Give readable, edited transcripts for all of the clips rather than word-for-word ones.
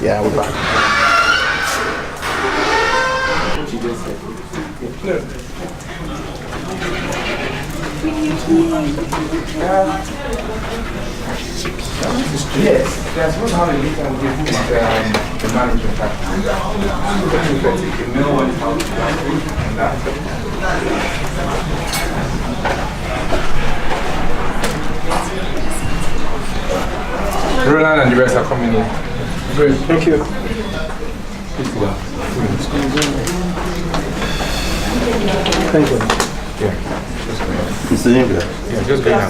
Yeah, we're back. Yes, there's one how you can give the management factor. The middle one is how to and that. Roland and the rest are coming in. Great, thank you. Thank you. Yeah. It's the name. Yeah, just go now.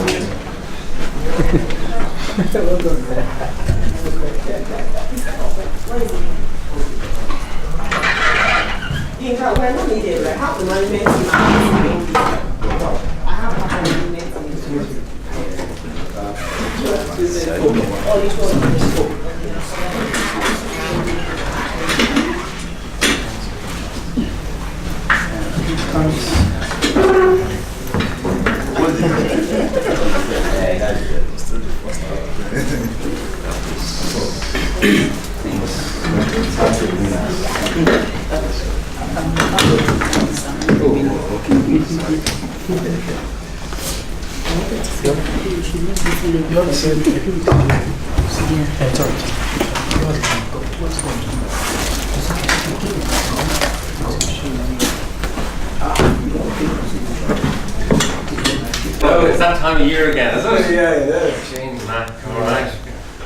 Oh, it's that time of year again, isn't it? Yeah, it is. Change, man. All right.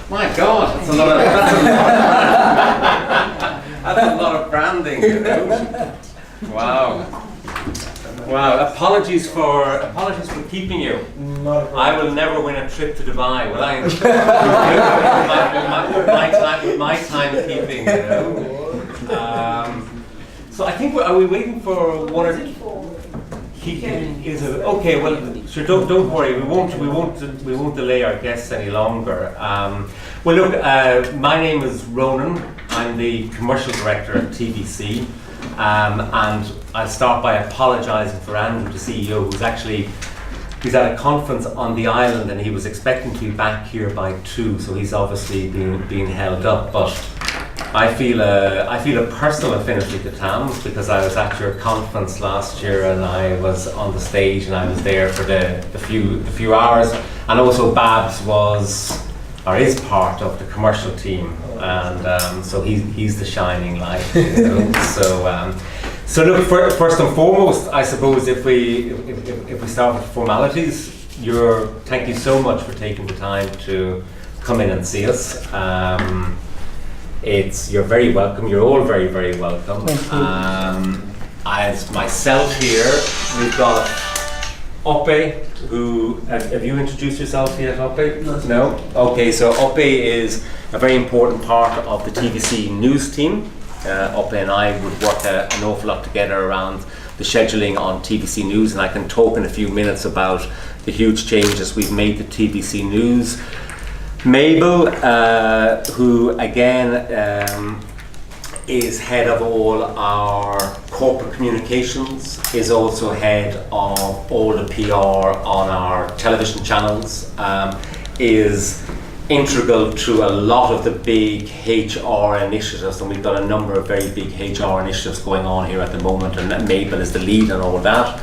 My God, that's a lot of that's a lot of branding, you know. Wow. Wow. Apologies for keeping you. I will never win a trip to Dubai, will I? my time keeping, you know. So I think are we waiting for one or two? Okay? Well, sure. Don't worry. We won't delay our guests any longer. Well, look. My name is Ronan. I'm the commercial director at TVC, and I'll start by apologising for Andrew, the CEO, he's at a conference on the island, and he was expecting to be back here by 2, so he's obviously being held up. But I feel a personal affinity to Tams because I was at your conference last year and I was on the stage and I was there for the few hours, and also Babs is part of the commercial team, and so he's the shining light, you know. So look, first and foremost, I suppose if we start with formalities, thank you so much for taking the time to come in and see us. You're very welcome. You're all very, very welcome. As myself here, we've got Ope, who have you introduced yourself yet, Ope? No. Okay, so Ope is a very important part of the TVC news team. Ope and I would work an awful lot together around the scheduling on TVC News, and I can talk in a few minutes about the huge changes we've made to TVC News. Mabel, who again is head of all our corporate communications, is also head of all the PR on our television channels, is integral to a lot of the big HR initiatives, and we've got a number of very big HR initiatives going on here at the moment, and Mabel is the lead on all that.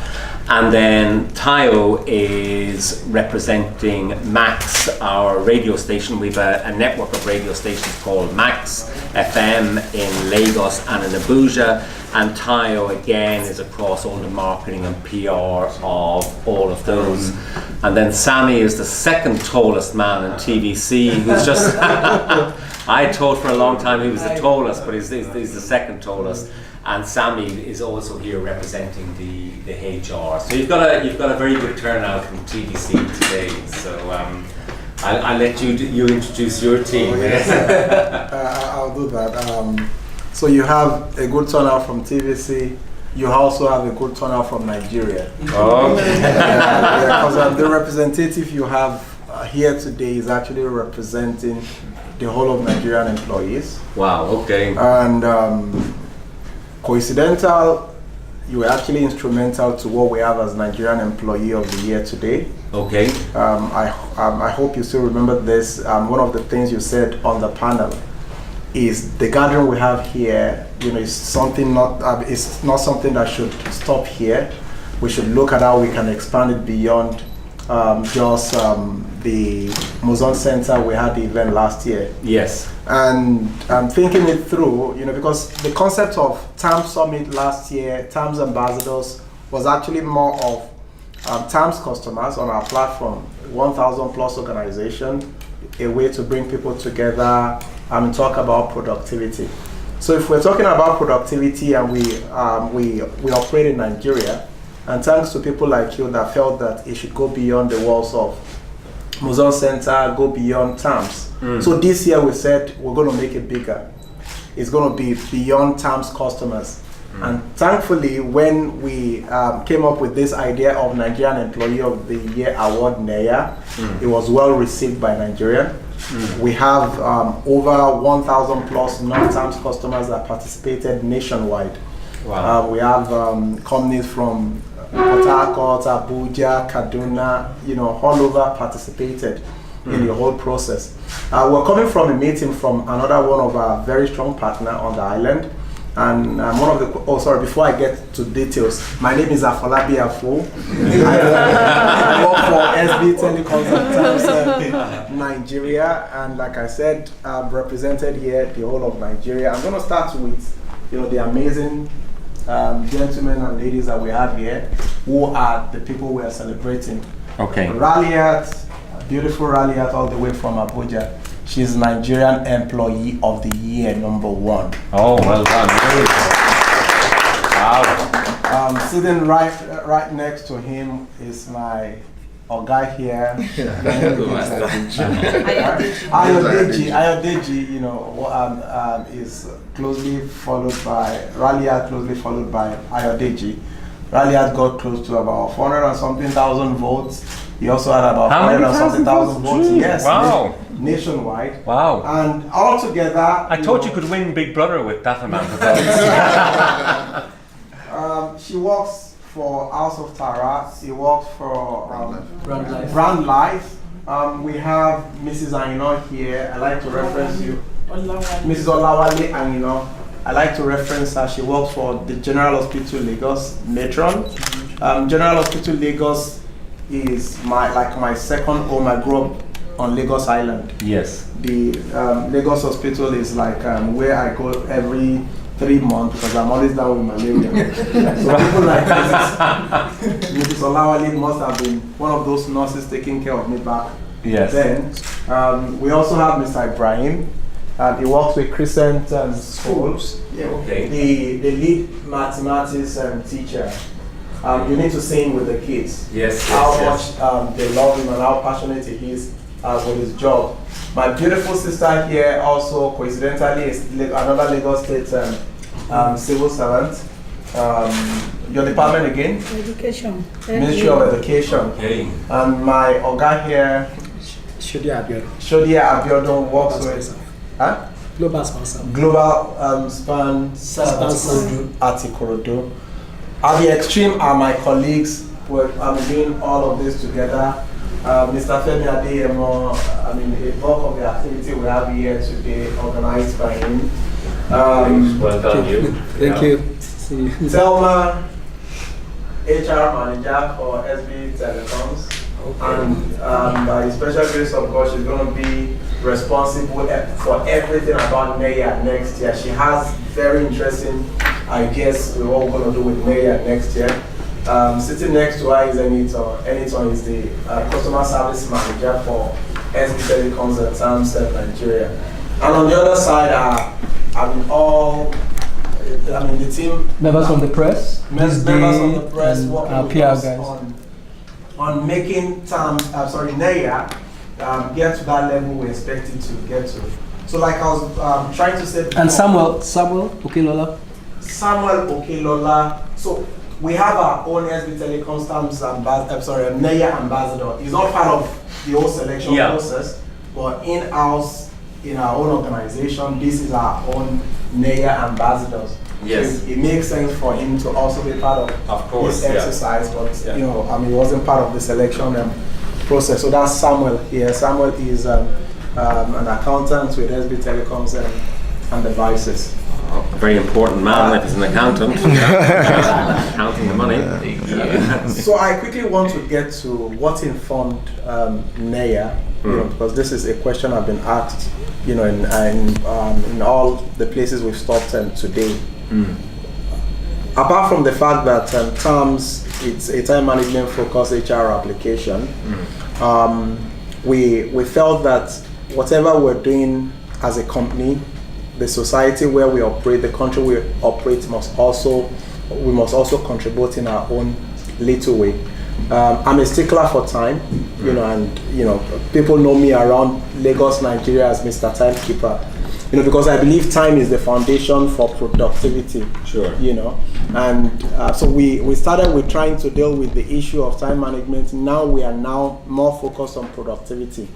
And then Tayo is representing Max, our radio station. We've a network of radio stations called Max FM in Lagos and in Abuja. And Tayo again is across all the marketing and PR of all of those. And then Sammy is the second tallest man in TVC. Who's just I thought for a long time he was the tallest, but he's the second tallest. And Sammy is also here representing the HR. So you've got a very good turnout from TVC today. So I'll let you introduce your team. I'll do that. So you have a good turnout from TVC. You also have a good turnout from Nigeria. Oh. Because the representative you have here today is actually representing the whole of Nigerian employees. Wow. Okay. And coincidental you were actually instrumental to what we have as Nigerian Employee of the Year today. Okay. I hope you still remember this. One of the things you said on the panel is the gathering we have here, is something it's not something that should stop here. We should look at how we can expand it beyond just the Museum Center. We had the event last year. Yes. And I'm thinking it through, because the concept of TAMS Summit last year, TAMS Ambassadors, was actually more of TAMS customers on our platform, 1,000 plus organization, a way to bring people together and talk about productivity. So if we're talking about productivity and we operate in Nigeria, and thanks to people like you that felt that it should go beyond the walls of Museum Center, go beyond TAMS. So this year we said we're going to make it bigger. It's going to be beyond TAMS customers. And thankfully, when we came up with this idea of Nigerian Employee of the Year Award, NEYA, it was well received by Nigerians. We have over 1,000 plus non-TAMS customers that participated nationwide. Wow. We have companies from Port Harcourt, Abuja, Kaduna, all over participated in the whole process. We're coming from a meeting from another one of our very strong partner on the island. And before I get to details, my name is Afolabi Afo. I work for SB Telecoms Nigeria, and like I said, I've represented here the whole of Nigeria. I'm going to start with the amazing gentlemen and ladies that we have here, who are the people we are celebrating. Okay. Raliat, beautiful Raliat, all the way from Abuja. She's Nigerian Employee of the Year #1. Oh, well done. Wow. Sitting right next to him is my guy here. Ayodeji, is closely followed by Raliat, closely followed by Ayodeji. Raliat got close to about 400 and something thousand votes. He also had about 400 and something thousand votes. Yes. Wow. Nationwide. Wow. And all together. I thought you could win Big Brother with that amount of votes. She works for House of Tara. She works for Brand Life. We have Mrs. Aino here. I like to reference you. Mrs. Olawale Aino. I like to reference her. She works for the General Hospital Lagos Matron. General Hospital Lagos is my second home. I grew up on Lagos Island. Yes. The Lagos Hospital is where I go every 3 months because I'm always down with malaria. So people like Mrs. Olawale must have been one of those nurses taking care of me back then. We also have Mr. Ibrahim. He works with Crescent Schools. Yeah. Okay. The lead mathematics teacher. You need to sing with the kids. Yes. How much they love him and how passionate he is with his job. My beautiful sister here also coincidentally is another Lagos State civil servant. Your department again? Education. Ministry of Education. Okay. And my Oga here, Shodia Abiodun. Shodia Abiodun, works with Global Sponsor. Global Span at Ikorodu. At the extreme are my colleagues who are doing all of this together. Mr. Femi Adeyemo, a bulk of the activity we have here today organized by him. Well done, you. Thank you. See you. Thelma, HR manager for SB Telecoms. And by the special grace of God, she's going to be responsible for everything about NEYA next year. She has very interesting ideas with what we're going to do with NEYA next year. Sitting next to her is Eniton. Eniton is the customer service manager for SB Telecoms and TAMS Nigeria. And on the other side are the team. Members from the press. Members of the press working with us guys. on making NEYA get to that level we expect it to get to. So like I was trying to say before, And Samuel Okelola. Samuel Okelola. So we have our own SB Telecoms NEYA ambassador. He's not part of the whole selection process, but in-house in our own organization, this is our own NEYA ambassadors. Yes. So it makes sense for him to also be part Of course, this yeah. exercise, but Yeah. you know, I mean, he wasn't part of the selection process. So that's Samuel here. Samuel is an accountant with SB Telecoms and Devices. A very important man if he's an accountant. Counting the money. So I quickly want to get to what informed NEYA, you know, because this is a question I've been asked, you know, in all the places we've stopped today. Apart from the fact that TAMS, it's a time management focused HR application, we felt that whatever we're doing as a company, the society where we operate, the country we operate we must also contribute in our own little way. I'm a stickler for time, you know, and you know, people know me around Lagos, Nigeria as Mr. Timekeeper, you know, because I believe time is the foundation for productivity. Sure. You know, and so we started with trying to deal with the issue of time management. Now we are more focused on productivity,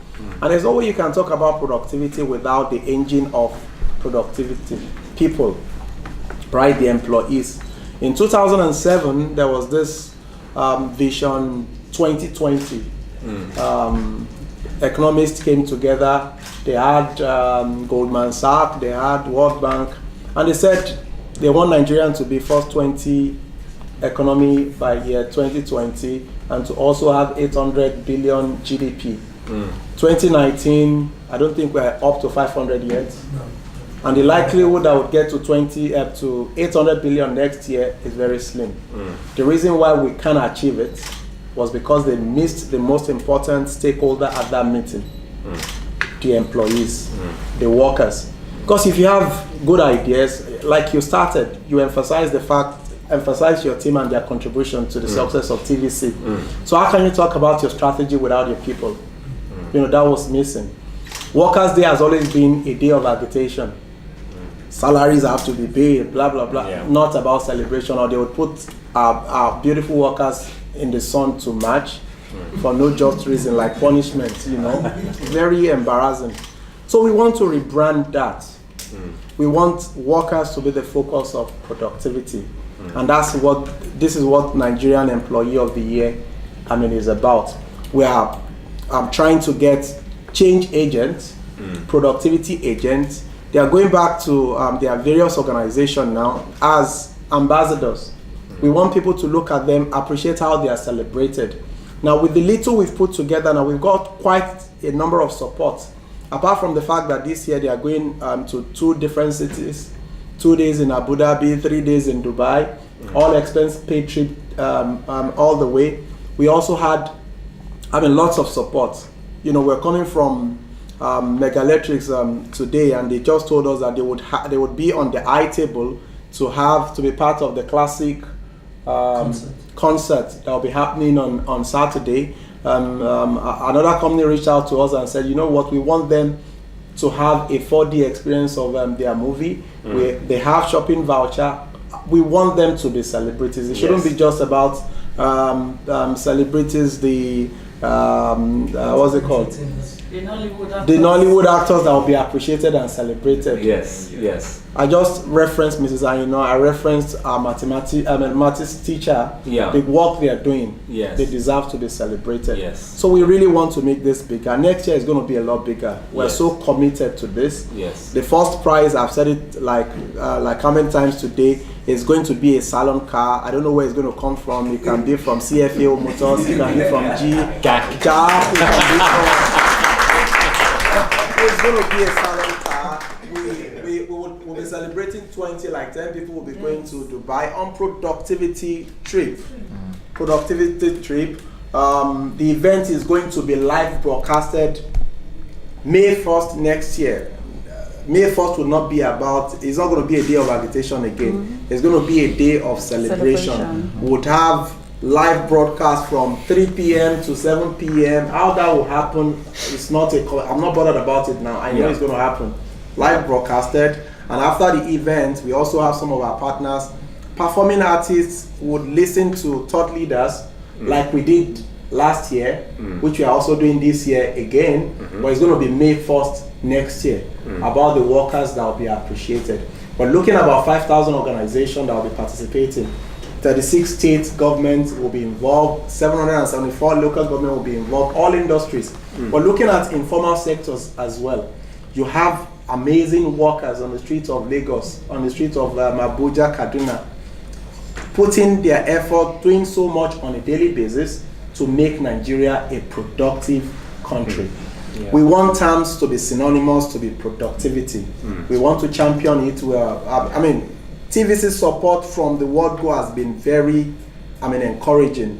and there's no way you can talk about productivity without the engine of productivity, people, right? The employees. In 2007, there was this Vision 2020. Economists came together. They had Goldman Sachs, they had World Bank, and they said they want Nigeria to be first 20 economy by year 2020, and to also have 800 billion GDP. 2019, I don't think we're up to 500 yet. And the likelihood that would get to 800 billion next year is very slim. The reason why we can't achieve it was because they missed the most important stakeholder at that meeting, the employees, the workers. Because if you have good ideas, like you started, you emphasize your team and their contribution to the success of TVC. So how can you talk about your strategy without your people? You know, that was missing. Workers' Day has always been a day of agitation. Salaries have to be paid, blah, blah, blah. Yeah. Not about celebration, or they would put our beautiful workers in the sun to march for no just reason, like punishment, you know. Very embarrassing. So we want to rebrand that. We want workers to be the focus of productivity. And this is what Nigerian Employee of the Year, is about. We are trying to get change agents, productivity agents. They are going back to their various organizations now as ambassadors. We want people to look at them, appreciate how they are celebrated. Now, with the little we've put together, now we've got quite a number of support. Apart from the fact that this year they are going to 2 different cities, 2 days in Abu Dhabi, 3 days in Dubai, all expense paid trip all the way. We also had lots of support. You know, we're coming from Megalectrics today, and they just told us that they would be on the eye table to be part of the classic concert that will be happening on Saturday. Another company reached out to us and said, you know what, we want them to have a 4D experience of their movie. They have shopping voucher. We want them to be celebrities. It shouldn't be just about celebrities, what's it called? The Nollywood actors that will be appreciated and celebrated. Yes. I just referenced Mrs. Ayino. I referenced our mathematics teacher. Yeah. The work they are doing. Yes. They deserve to be celebrated. Yes. So we really want to make this bigger. Next year is going to be a lot bigger. We're so committed to this. Yes. The first prize, I've said it like how many times today, is going to be a salon car. I don't know where it's going to come from. It can be from CFAO Motors. It can be from GAC. It can be from... It's going to be a salon car. We'll be celebrating 20, like 10 people will be going to Dubai on productivity trip. Productivity trip. The event is going to be live broadcasted May 1st next year. May 1st will not be it's not going to be a day of agitation again. It's going to be a day of celebration. We would have live broadcast from 3 p.m. to 7 p.m. How that will happen is I'm not bothered about it now. I know it's going to happen. Live broadcasted. And after the event, we also have some of our partners. Performing artists would listen to thought leaders like we did last year, which we are also doing this year again, but it's going to be May 1st next year, about the workers that will be appreciated. We're looking at about 5,000 organizations that will be participating. 36 state governments will be involved, 774 local government will be involved, all industries. We're looking at informal sectors as well. You have amazing workers on the streets of Lagos, on the streets of Abuja, Kaduna, putting their effort, doing so much on a daily basis to make Nigeria a productive country. Yeah. We want terms to be synonymous to be productivity. We want to champion it. TVC support from the word go has been very, encouraging.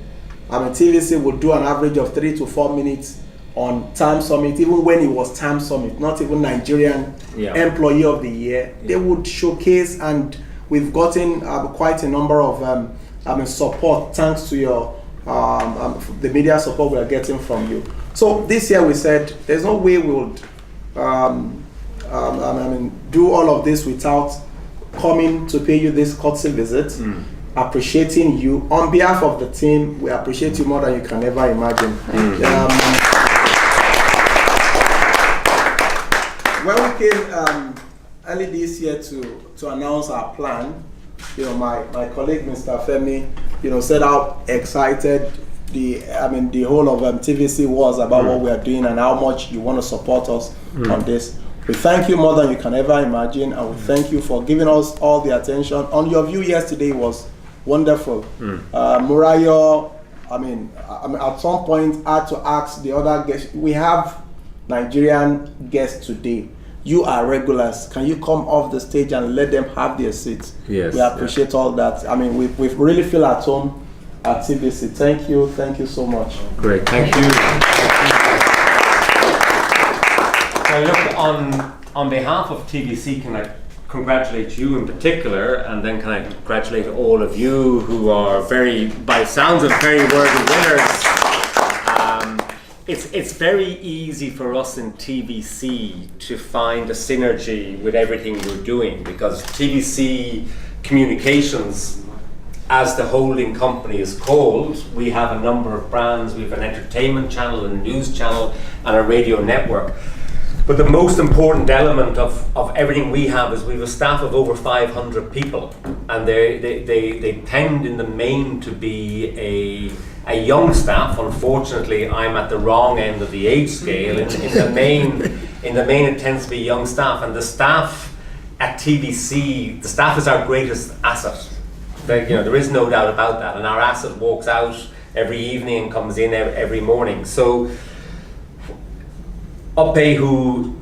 TVC would do an average of 3 to 4 minutes on Term Summit, even when it was Term Summit, not even Nigerian Employee of the Year. They would showcase, and we've gotten quite a number of support thanks to your the media support we are getting from you. So this year we said there's no way we would do all of this without coming to pay you this courtesy visit, appreciating you. On behalf of the team, we appreciate you more than you can ever imagine. When we came early this year to announce our plan, my colleague Mr. Femi, said how excited the whole of TVC was about what we are doing and how much you want to support us on this. We thank you more than you can ever imagine, and we thank you for giving us all the attention. On your view yesterday was wonderful. Murayo, at some point I had to ask the other guests. We have Nigerian guests today. You are regulars. Can you come off the stage and let them have their seats? Yes. We appreciate all that. We really feel at home at TVC. Thank you so much. Great, thank you. So look, on behalf of TVC, can I congratulate you in particular, and then can I congratulate all of you who are by sounds of very worthy winners. It's very easy for us in TVC to find a synergy with everything we're doing, because TVC Communications, as the holding company is called, we have a number of brands. We have an entertainment channel, a news channel, and a radio network. But the most important element of everything we have is we have a staff of over 500 people, and they tend in the main to be a young staff. Unfortunately, I'm at the wrong end of the age scale. In the main, it tends to be young staff, and the staff at TVC, the staff is our greatest asset. There is no doubt about that, and our asset walks out every evening and comes in every morning. So Ope, who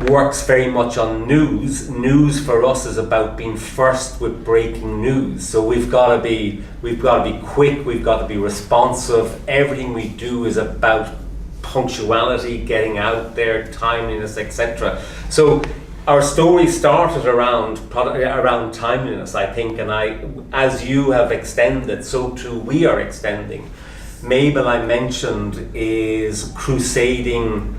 works very much on news for us is about being first with breaking news. So we've got to be quick, we've got to be responsive. Everything we do is about punctuality, getting out there, timeliness, etc. So our story started around timeliness, I think, and as you have extended, so too we are extending. Mabel, I mentioned, is crusading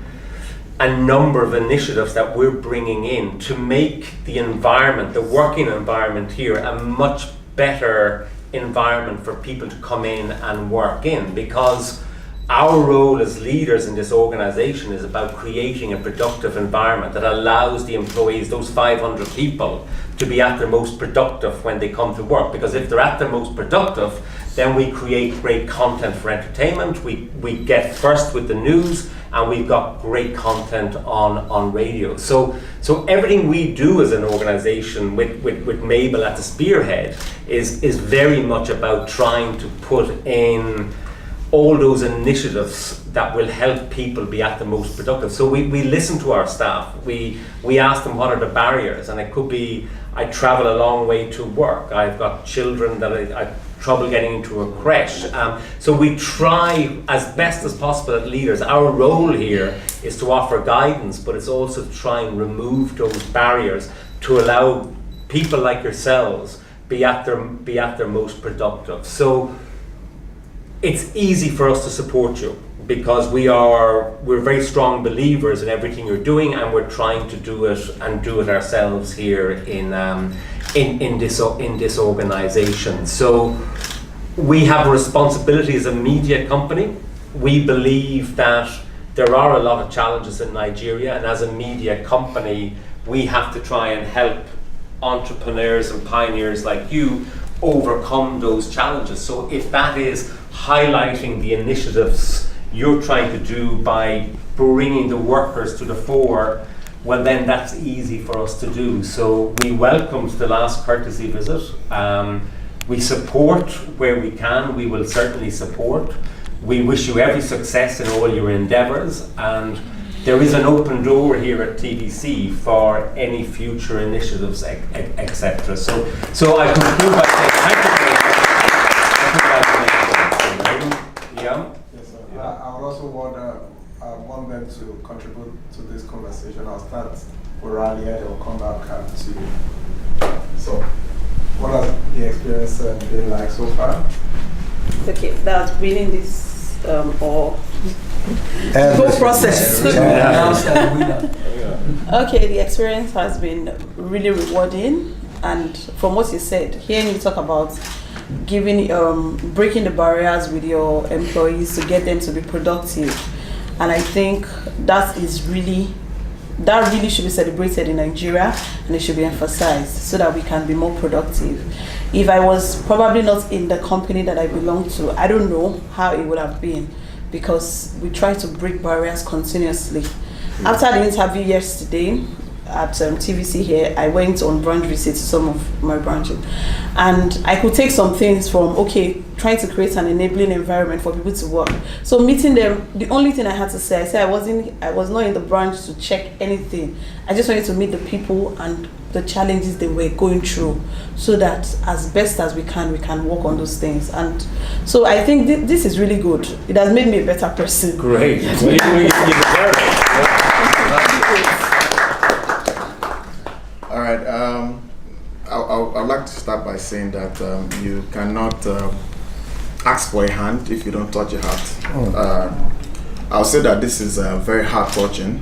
a number of initiatives that we're bringing in to make the environment, the working environment here, a much better environment for people to come in and work in, because our role as leaders in this organization is about creating a productive environment that allows the employees, those 500 people, to be at their most productive when they come to work. Because if they're at their most productive, then we create great content for entertainment, we get first with the news, and we've got great content on radio. So everything we do as an organization with Mabel at the spearhead is very much about trying to put in all those initiatives that will help people be at the most productive. So we listen to our staff, we ask them what are the barriers, and it could be, I travel a long way to work, I've got children that I trouble getting into a creche. So we try as best as possible as leaders. Our role here is to offer guidance, but it's also to try and remove those barriers to allow people like yourselves be at their most productive. So it's easy for us to support you because we're very strong believers in everything you're doing, and we're trying to do it ourselves here in this organization. So we have a responsibility as a media company. We believe that there are a lot of challenges in Nigeria, and as a media company we have to try and help entrepreneurs and pioneers like you overcome those challenges. So if that is highlighting the initiatives you're trying to do by bringing the workers to the fore, well then that's easy for us to do. So we welcomed the last courtesy visit. We support where we can. We will certainly support. We wish you every success in all your endeavours, and there is an open door here at TVC for any future initiatives, etc. So I conclude by saying thank you very much. Yeah. Yes, sir. I would also want them to contribute to this conversation. I'll start with Rally and I'll come back to you. So, what has the experience been like so far? Okay, that's winning this or whole process. Okay, the experience has been really rewarding, and from what you said, hearing you talk about giving breaking the barriers with your employees to get them to be productive, and I think that really should be celebrated in Nigeria, and it should be emphasized so that we can be more productive. If I was probably not in the company that I belong to, I don't know how it would have been, because we try to break barriers continuously. After the interview yesterday at TVC here, I went on branch visit to some of my branches, and I could take some things from, trying to create an enabling environment for people to work. So meeting them, the only thing I had to say, I said I was not in the branch to check anything. I just wanted to meet the people and the challenges they were going through, so that as best as we can work on those things. And so I think this is really good. It has made me a better person. Great. You deserve it. All right. I'd like to start by saying that you cannot ask for a hand if you don't touch a heart. I'll say that this is very heart touching,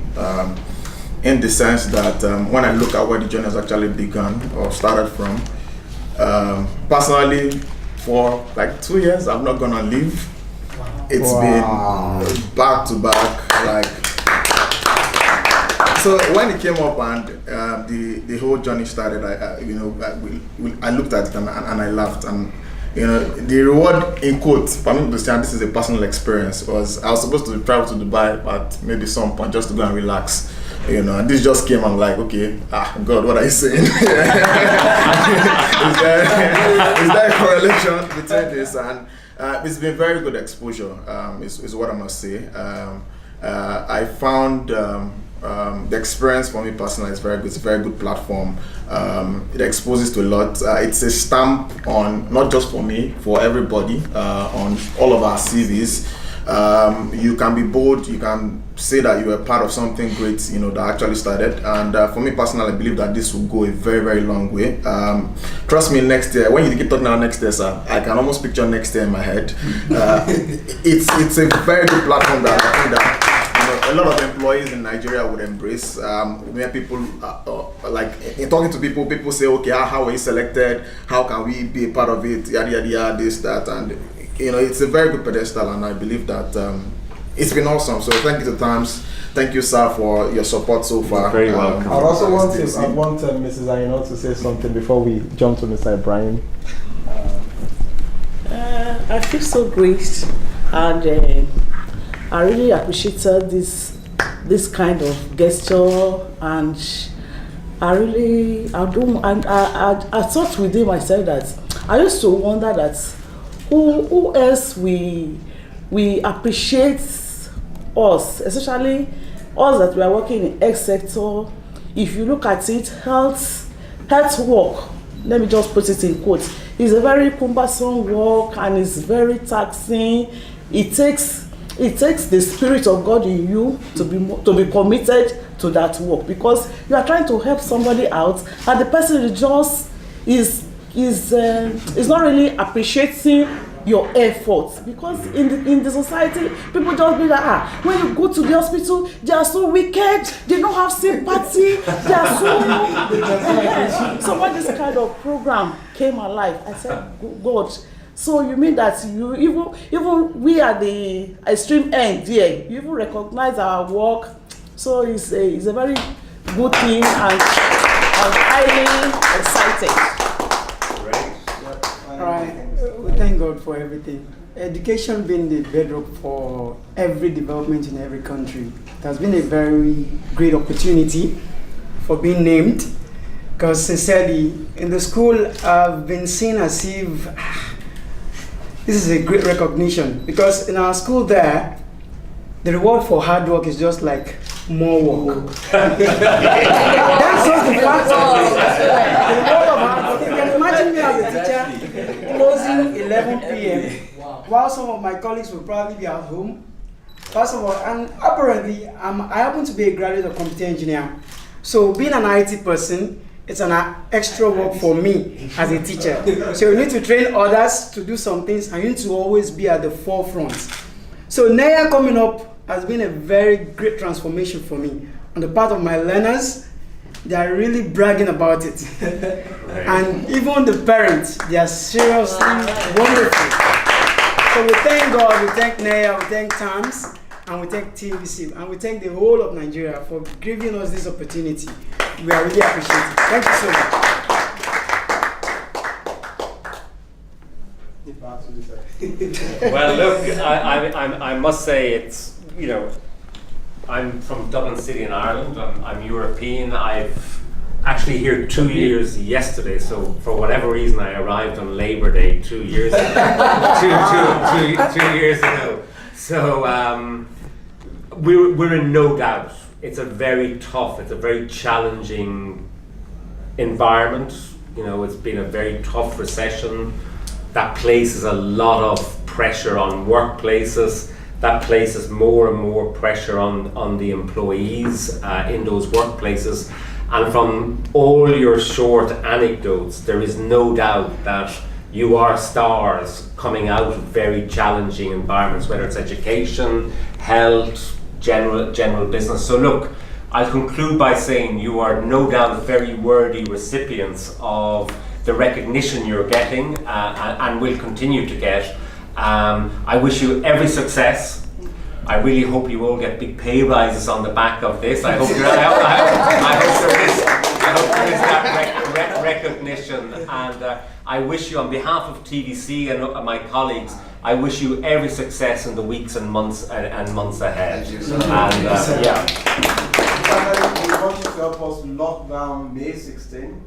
in the sense that when I look at where the journey has actually begun or started from, personally, for like 2 years, I've not gone on leave. It's been back to back, so when it came up and the whole journey started, I looked at it and I laughed, and the reward in quotes for me to understand this is a personal experience was I was supposed to travel to Dubai at maybe some point just to go and relax. And this just came. I'm like, okay, God, what are you saying? is there a correlation between this? And it's been very good exposure, is what I must say. I found the experience for me personally is very good. It's a very good platform. It exposes to a lot. It's a stamp on, not just for me, for everybody, on all of our CVs. You can be bold, you can say that you were part of something great, that actually started. And for me personally, I believe that this will go a very, very long way. Trust me, next year, when you get talking about next year, sir, I can almost picture next year in my head. It's a very good platform that I think that a lot of employees in Nigeria would embrace. Where people, in talking to people say, okay, how were you selected? How can we be a part of it? Yada, yada, yada, this, that, and it's a very good pedestal, and I believe that it's been awesome. So thank you to Times. Thank you, sir, for your support so far. You're very welcome. I also want Mrs. Aino to say something before we jump to Mr. Ibrahim. I feel so great, and I really appreciated this kind of gesture, and I thought within myself that I used to wonder that who else we appreciate us, especially us that we are working in X sector. If you look at it, health work, let me just put it in quotes, is a very cumbersome work, and it's very taxing. It takes the spirit of God in you to be committed to that work, because you are trying to help somebody out, and the person is not really appreciating your efforts, because in the society people just be like, when you go to the hospital they are so wicked, they don't have sympathy, they are so so when this kind of program came alive, I said, God, so you mean that you even we at the extreme end here, you even recognize our work. So it's a very good thing, and I'm highly excited. Great. All right, we thank God for everything. Education being the bedrock for every development in every country. It has been a very great opportunity for being named, because sincerely, in the school, I've been seen as if this is a great recognition, because in our school there, the reward for hard work is just like more work. That's just the fact of the reward of hard work. You can imagine me as a teacher closing 11 p.m. while some of my colleagues will probably be at home. First of all, and apparently, I happen to be a graduate of computer engineer. So being an IT person, it's an extra work for me as a teacher. So you need to train others to do some things, and you need to always be at the forefront. So NEYA coming up has been a very great transformation for me. On the part of my learners, they are really bragging about it. And even the parents, they are seriously wonderful. So we thank God, we thank NEYA, we thank TAMS, and we thank TVC, and we thank the whole of Nigeria for giving us this opportunity. We are really appreciative. Thank you so much. Well, look, I must say it's, you know, I'm from Dublin City in Ireland. I'm European. I've actually here 2 years yesterday. So for whatever reason, I arrived on Labor Day 2 years two years ago. So we're in no doubt. It's a very tough, it's a very challenging environment. You know, it's been a very tough recession. That places a lot of pressure on workplaces. That places more and more pressure on the employees in those workplaces. And from all your short anecdotes, there is no doubt that you are stars coming out of very challenging environments, whether it's education, health, general business. So look, I'll conclude by saying you are no doubt very worthy recipients of the recognition you're getting and will continue to get. I wish you every success. I really hope you all get big pay rises on the back of this. I hope there is that recognition, and I wish you, on behalf of TVC and my colleagues, I wish you every success in the weeks and months ahead. And yeah. Finally, we want you to help us lock down May 16.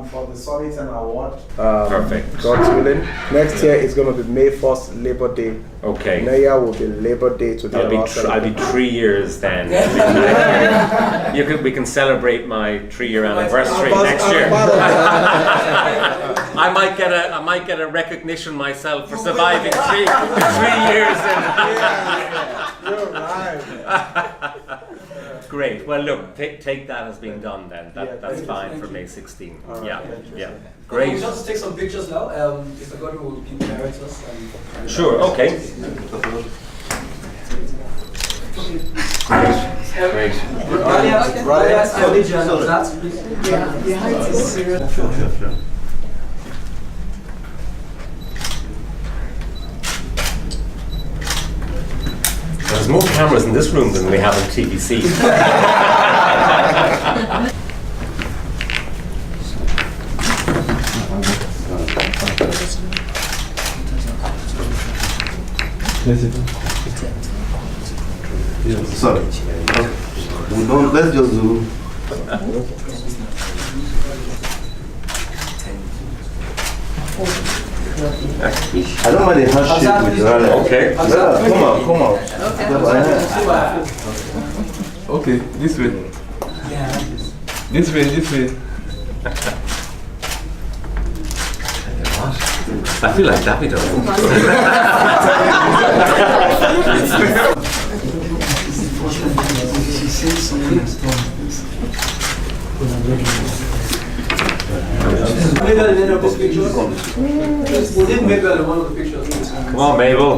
For the Summit and Award. Perfect. God's willing. Next year is going to be May 1st, Labor Day. Okay. NEYA will be Labor Day to the I'll be 3 years then. We can celebrate my 3-year anniversary next year. I might get a recognition myself for surviving 3 years. You're right. Great. Well, look, take that as being done then. That's fine for May 16. Yeah. Great. We'll just take some pictures now. If the God will direct us. Sure. Okay. Great. There's more cameras in this room than we have in TVC. Sorry. Let's just do. I don't mind the handshake with Raleigh. Okay. Yeah, come on. Okay, this way. This way. I feel like Davido. Come on, Mabel.